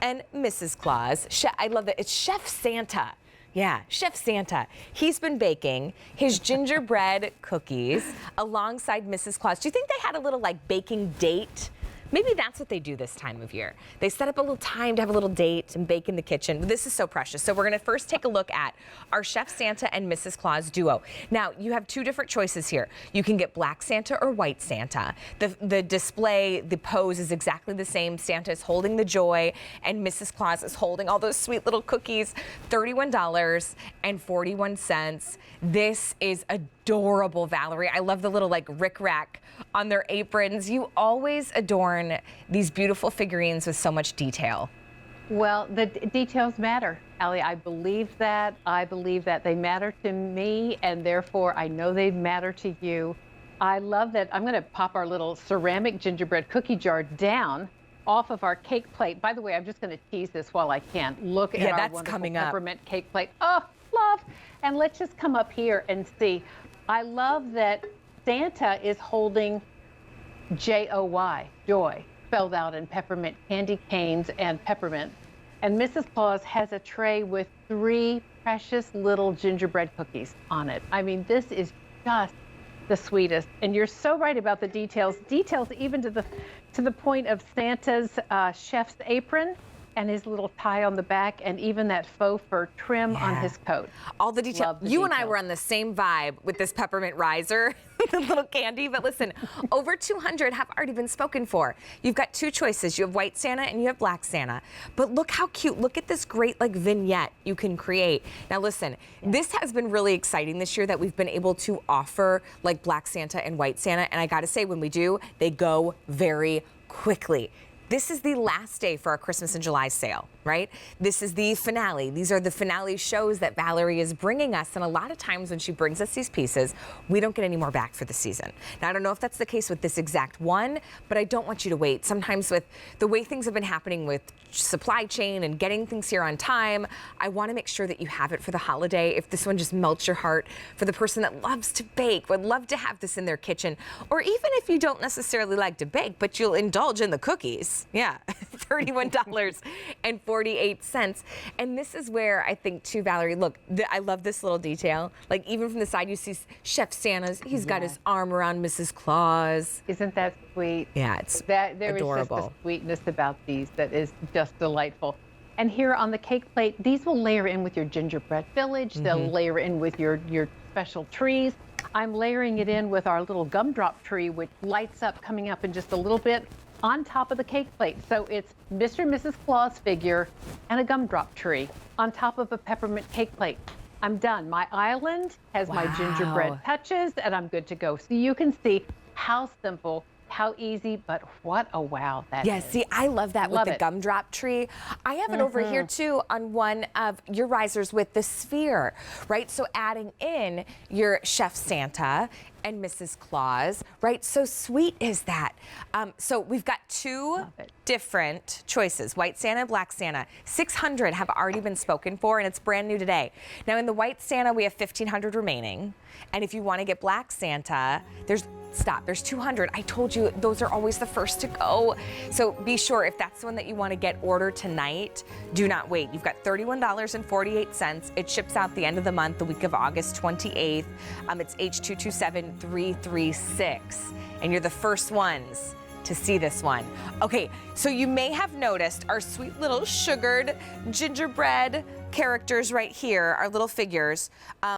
and Mrs. Claus. I love that. It's Chef Santa. Yeah, Chef Santa. He's been baking his gingerbread cookies alongside Mrs. Claus. Do you think they had a little like baking date? Maybe that's what they do this time of year. They set up a little time to have a little date and bake in the kitchen. This is so precious. So we're gonna first take a look at our Chef Santa and Mrs. Claus duo. Now, you have two different choices here. You can get black Santa or white Santa. The display, the pose is exactly the same. Santa is holding the joy and Mrs. Claus is holding all those sweet little cookies. $31.41. This is adorable, Valerie. I love the little like rickrack on their aprons. You always adorn these beautiful figurines with so much detail. Well, the details matter, Allie. I believe that. I believe that they matter to me, and therefore I know they matter to you. I love that. I'm going to pop our little ceramic gingerbread cookie jar down off of our cake plate. By the way, I'm just going to tease this while I can. Look at our wonderful peppermint cake plate. Oh, love. And let's just come up here and see. I love that Santa is holding J-O-Y, joy, spelled out in peppermint candy canes and peppermint. And Mrs. Claus has a tray with 3 precious little gingerbread cookies on it. I mean, this is just the sweetest. And you're so right about the details. Details even to the point of Santa's chef's apron and his little tie on the back, and even that faux fur trim on his coat. All the details. You and I were on the same vibe with this Peppermint Riser, the little candy. But listen, over 200 have already been spoken for. You've got 2 choices. You have white Santa and you have black Santa. But look how cute. Look at this great like vignette you can create. Now listen, this has been really exciting this year that we've been able to offer like black Santa and white Santa. And I gotta say, when we do, they go very quickly. This is the last day for our Christmas in July sale, right? This is the finale. These are the finale shows that Valerie is bringing us. And a lot of times when she brings us these pieces, we don't get any more back for the season. Now, I don't know if that's the case with this exact one, but I don't want you to wait. Sometimes with the way things have been happening with supply chain and getting things here on time, I want to make sure that you have it for the holiday. If this one just melts your heart, for the person that loves to bake, would love to have this in their kitchen, or even if you don't necessarily like to bake, but you'll indulge in the cookies. Yeah, $31.48. And this is where I think too, Valerie, look, I love this little detail. Like even from the side, you see Chef Santa's, he's got his arm around Mrs. Claus. Isn't that sweet? Yeah, it's there adorable. Is just a sweetness about these that is just delightful. And here on the cake plate, these will layer in with your gingerbread village. They'll layer in with your special trees. I'm layering it in with our little gumdrop tree, which lights up coming up in just a little bit on top of the cake plate. So it's Mr. and Mrs. Claus figure and a gumdrop tree on top of a peppermint cake plate. I'm done. My island has my gingerbread touches, and I'm good to go. So you can see how simple, how easy, but what a wow that is. Yeah, see, I love that with the gumdrop tree. I have it over here too on one of your risers with the sphere, right? So adding in your Chef Santa and Mrs. Claus, right? So sweet is that. So we've got 2 different choices, white Santa and black Santa. 600 have already been spoken for, and it's brand new today. Now in the white Santa, we have 1,500 remaining. And if you want to get black Santa, there's 200. I told you, those are always the first to go. So be sure, if that's the one that you want to get, order tonight. Do not wait. You've got $31.48. It ships out the end of the month, the week of August 28th. It's H227336. And you're the first ones to see this one. Okay, so you may have noticed our sweet little sugared gingerbread characters right here, our little figures.